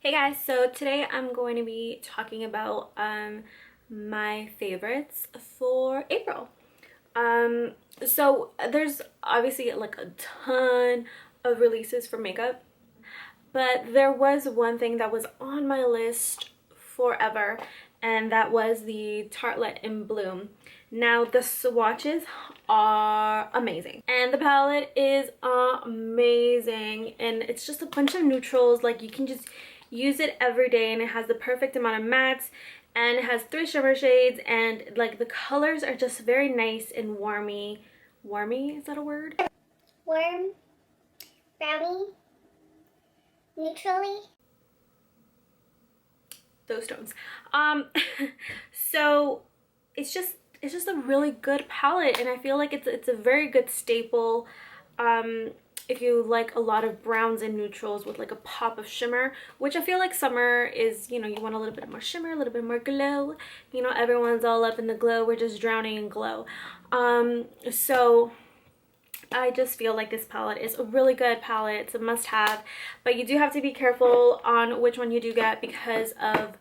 Hey guys, so today I'm going to be talking about my favorites for April. So there's obviously like a ton of releases for makeup, but there was one thing that was on my list forever, and that was the Tartelette in Bloom. Now the swatches are amazing and the palette is amazing, and it's just a bunch of neutrals. Like, you can just use it every day, and it has the perfect amount of mattes, and it has 3 shimmer shades, and like the colors are just very nice and warmy. Warmy, is that a word? Warm, brownie, neutrally. Those tones. So it's just a really good palette, and I feel like it's a very good staple if you like a lot of browns and neutrals with like a pop of shimmer, which I feel like summer is, you know, you want a little bit more shimmer, a little bit more glow. You know, everyone's all up in the glow. We're just drowning in glow. So I just feel like this palette is a really good palette. It's a must-have, but you do have to be careful on which one you do get because of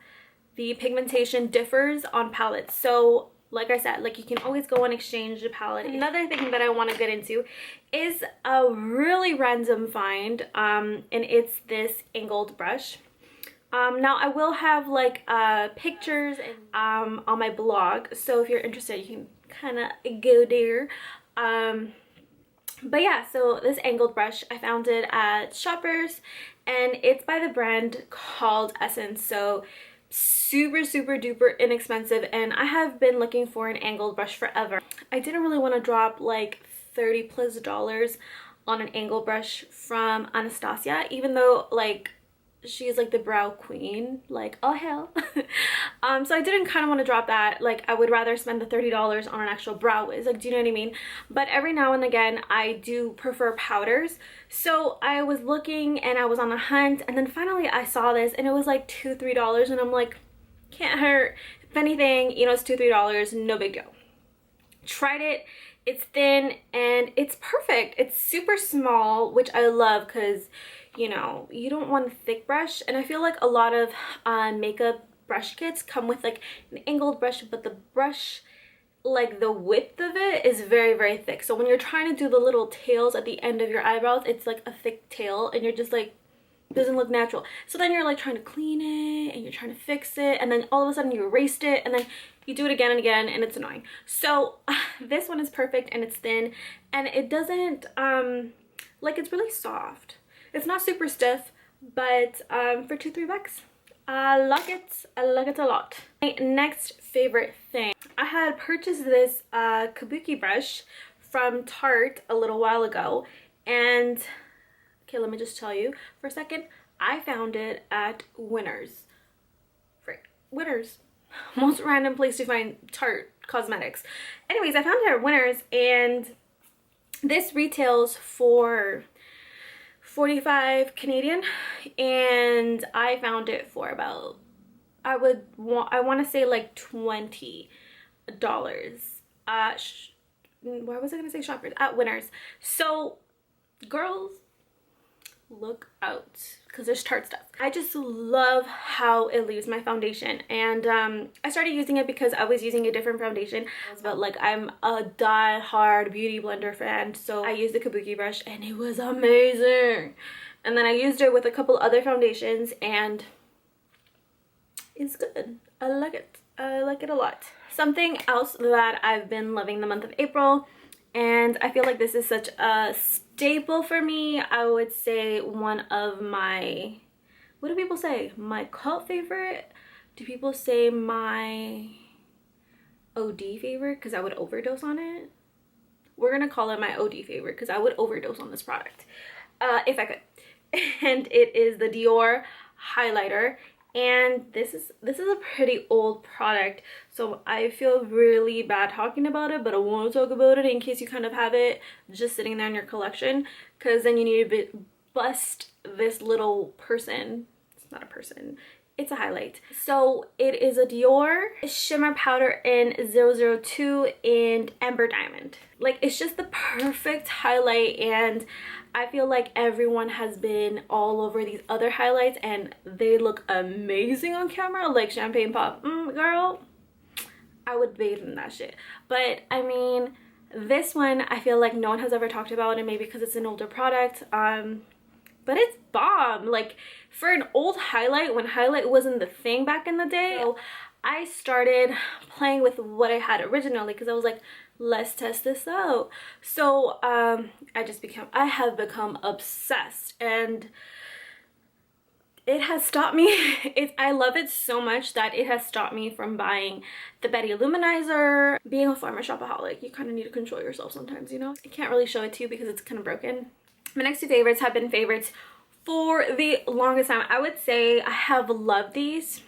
the pigmentation differs on palettes. So like I said, like, you can always go and exchange the palette. Another thing that I want to get into is a really random find, and it's this angled brush. Now I will have like pictures on my blog, so if you're interested you can kind of go there. But yeah, so this angled brush, I found it at Shoppers, and it's by the brand called Essence. So super duper inexpensive, and I have been looking for an angled brush forever. I didn't really want to drop like $30+ on an angled brush from Anastasia, even though like she's like the brow queen, like, oh hell. So I didn't kind of want to drop that. Like, I would rather spend the $30 on an actual brow wiz, like, do you know what I mean? But every now and again I do prefer powders, so I was looking and I was on a hunt, and then finally I saw this and it was like $2-3, and I'm like, can't hurt. If anything, you know, it's $2-3, no big deal. Tried it. It's thin and it's perfect. It's super small, which I love because, you know, you don't want a thick brush, and I feel like a lot of makeup brush kits come with like an angled brush, but the brush, like the width of it is very thick. So when you're trying to do the little tails at the end of your eyebrows, it's like a thick tail, and you're just like, doesn't look natural. So then you're like trying to clean it and you're trying to fix it, and then all of a sudden you erased it, and then you do it again and again, and it's annoying. So this one is perfect, and it's thin, and it doesn't like, it's really soft. It's not super stiff, but for $2-3, I like it. I like it a lot. My next favorite thing, I had purchased this kabuki brush from Tarte a little while ago, and okay, let me just tell you for a second, I found it at Winners. Winners. Most random place to find Tarte cosmetics. Anyways, I found it at Winners, and this retails for 45 Canadian, and I found it for about, I want to say like $20. Why was I gonna say Shoppers? At Winners. So girls, look out, because there's Tarte stuff. I just love how it leaves my foundation, and I started using it because I was using a different foundation, but like, I'm a die-hard beauty blender fan, so I used the kabuki brush and it was amazing. And then I used it with a couple other foundations, and it's good. I like it. I like it a lot. Something else that I've been loving the month of April, and I feel like this is such a staple for me, I would say one of my, what do people say, my cult favorite? Do people say my OD favorite because I would overdose on it? We're gonna call it my OD favorite because I would overdose on this product if I could. And it is the Dior highlighter, and this is a pretty old product, so I feel really bad talking about it, but I want to talk about it in case you kind of have it just sitting there in your collection, because then you need to bust this little person. It's not a person, it's a highlight. So it is a Dior shimmer powder in 002 and Amber Diamond. Like, it's just the perfect highlight, and I feel like everyone has been all over these other highlights and they look amazing on camera, like Champagne Pop. Girl, I would bathe in that shit. But I mean, this one I feel like no one has ever talked about, and maybe because it's an older product, but it's bomb. Like, for an old highlight, when highlight wasn't the thing back in the day, so I started playing with what I had originally because I was like, let's test this out. So I have become obsessed, and it has stopped me. I love it so much that it has stopped me from buying the Betty Illuminizer. Being a former shopaholic, you kind of need to control yourself sometimes, you know? I can't really show it to you because it's kind of broken. My next two favorites have been favorites for the longest time. I would say I have loved these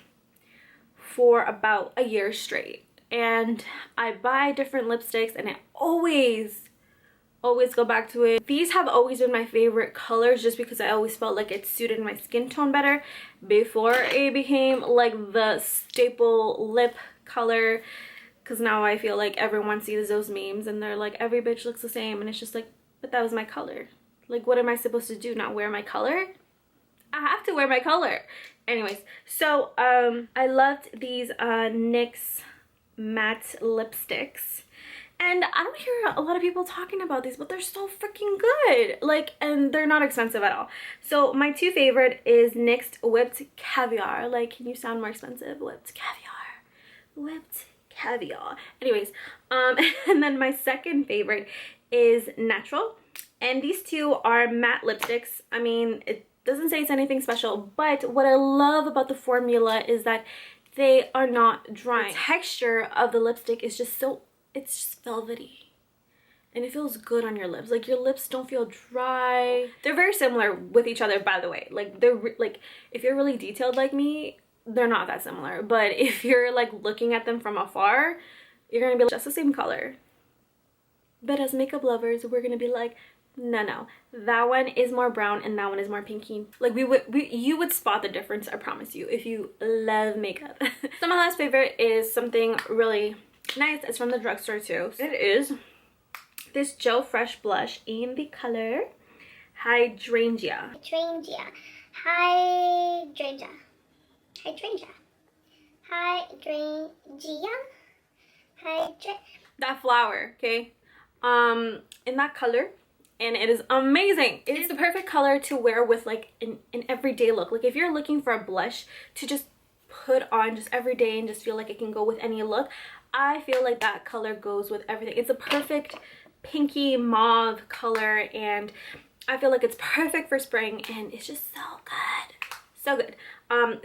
for about a year straight. And I buy different lipsticks and I always go back to it. These have always been my favorite colors just because I always felt like it suited my skin tone better before it became like the staple lip color. Because now I feel like everyone sees those memes and they're like, every bitch looks the same, and it's just like, but that was my color. Like, what am I supposed to do, not wear my color? I have to wear my color. Anyways, so I loved these NYX matte lipsticks, and I don't hear a lot of people talking about these, but they're so freaking good. Like, and they're not expensive at all. So my two favorite is NYX Whipped Caviar. Like, can you sound more expensive? Whipped Caviar. Whipped Caviar. Anyways, and then my second favorite is Natural. And these two are matte lipsticks. I mean, it doesn't say it's anything special, but what I love about the formula is that they are not drying. The texture of the lipstick is just so, it's just velvety. And it feels good on your lips. Like, your lips don't feel dry. They're very similar with each other, by the way. Like, they're like, if you're really detailed like me, they're not that similar. But if you're like looking at them from afar, you're gonna be like, just the same color. But as makeup lovers, we're gonna be like, no, that one is more brown and that one is more pinky. Like, you would spot the difference, I promise you, if you love makeup. So my last favorite is something really nice. It's from the drugstore too. It is this Joe Fresh blush in the color Hydrangea. That flower, okay? In that color. And it is amazing. It's the perfect color to wear with like an everyday look. Like, if you're looking for a blush to just put on just every day and just feel like it can go with any look, I feel like that color goes with everything. It's a perfect pinky mauve color, and I feel like it's perfect for spring, and it's just so good. So good.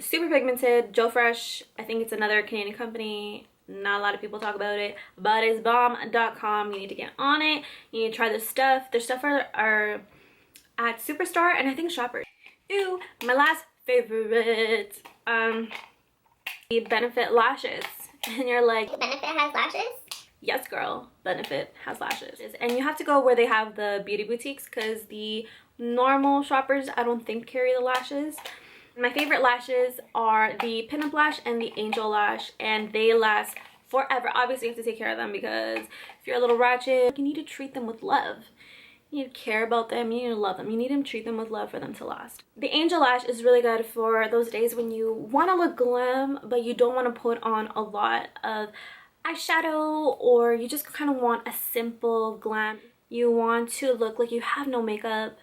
Super pigmented. Joe Fresh, I think it's another Canadian company. Not a lot of people talk about it, but it's bomb.com. You need to get on it. You need to try their stuff. Their stuff are at Superstar and I think Shoppers. Ooh, my last favorite, the Benefit lashes. And you're like, Benefit has lashes? Yes, girl, Benefit has lashes. And you have to go where they have the beauty boutiques, because the normal Shoppers, I don't think, carry the lashes. My favorite lashes are the Pinup Lash and the Angel Lash, and they last forever. Obviously, you have to take care of them, because if you're a little ratchet, you need to treat them with love. You need to care about them. You need to love them. You need to treat them with love for them to last. The Angel Lash is really good for those days when you want to look glam, but you don't want to put on a lot of eyeshadow, or you just kind of want a simple glam. You want to look like you have no makeup,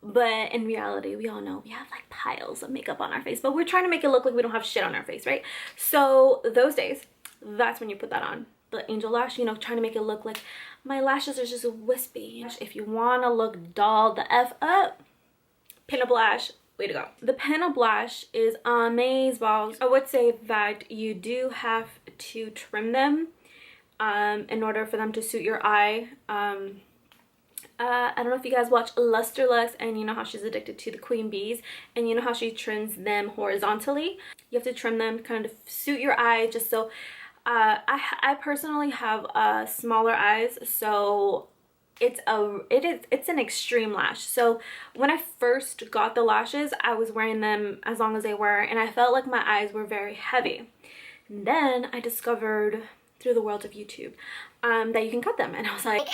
but in reality, we all know we have like piles of makeup on our face, but we're trying to make it look like we don't have shit on our face, right? So those days, that's when you put that on. The Angel Lash, you know, trying to make it look like my lashes are just wispy. If you want to look doll the F up, Pinup Lash, way to go. The Pinup Lash is amazing balls. I would say that you do have to trim them in order for them to suit your eye. I don't know if you guys watch Luster Lux, and you know how she's addicted to the queen bees, and you know how she trims them horizontally. You have to trim them kind of suit your eye, just so I personally have smaller eyes, so it's an extreme lash. So when I first got the lashes, I was wearing them as long as they were, and I felt like my eyes were very heavy. And then I discovered through the world of YouTube that you can cut them, and I was like,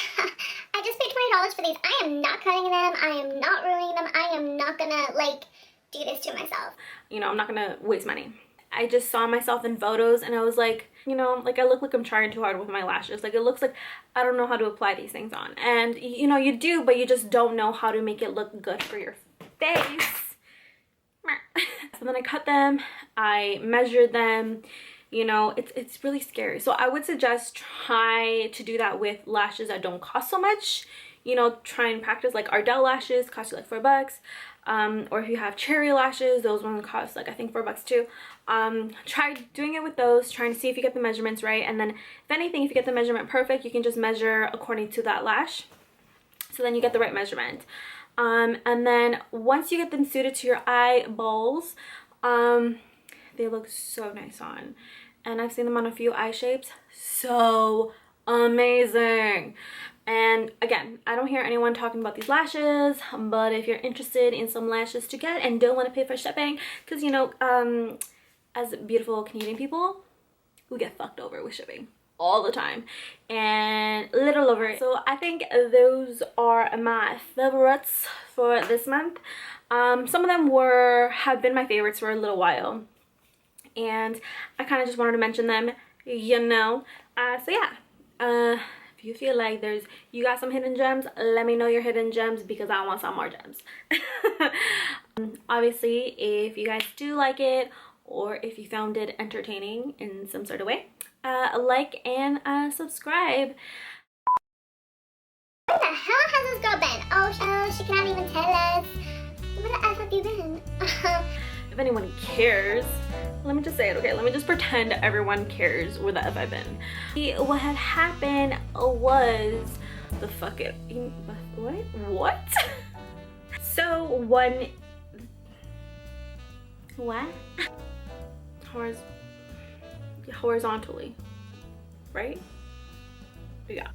I just paid $20 for these. I am not cutting them. I am not ruining them. I am not gonna like do this to myself. You know, I'm not gonna waste money. I just saw myself in photos and I was like, you know, like I look like I'm trying too hard with my lashes. Like it looks like I don't know how to apply these things on. And you know, you do, but you just don't know how to make it look good for your face. So then I cut them, I measured them. You know, it's really scary. So I would suggest try to do that with lashes that don't cost so much. You know, try and practice. Like Ardell lashes cost you like $4. Or if you have cherry lashes, those ones cost like I think $4 too. Try doing it with those, trying to see if you get the measurements right, and then if anything, if you get the measurement perfect, you can just measure according to that lash, so then you get the right measurement. And then once you get them suited to your eyeballs, they look so nice on, and I've seen them on a few eye shapes, so amazing. And again, I don't hear anyone talking about these lashes, but if you're interested in some lashes to get and don't want to pay for shipping, because you know, as beautiful Canadian people, we get fucked over with shipping all the time and little over it. So I think those are my favorites for this month. Some of them have been my favorites for a little while, and I kind of just wanted to mention them, you know. So yeah, if you feel like you got some hidden gems, let me know your hidden gems, because I want some more gems. Obviously, if you guys do like it, or if you found it entertaining in some sort of way, like and subscribe. Where the hell has this girl been? Oh, she cannot even tell us. Where the F have you been? If anyone cares, let me just say it, okay? Let me just pretend everyone cares where the F I've been. What had happened was the what? So what? Horizontally, right? Yeah.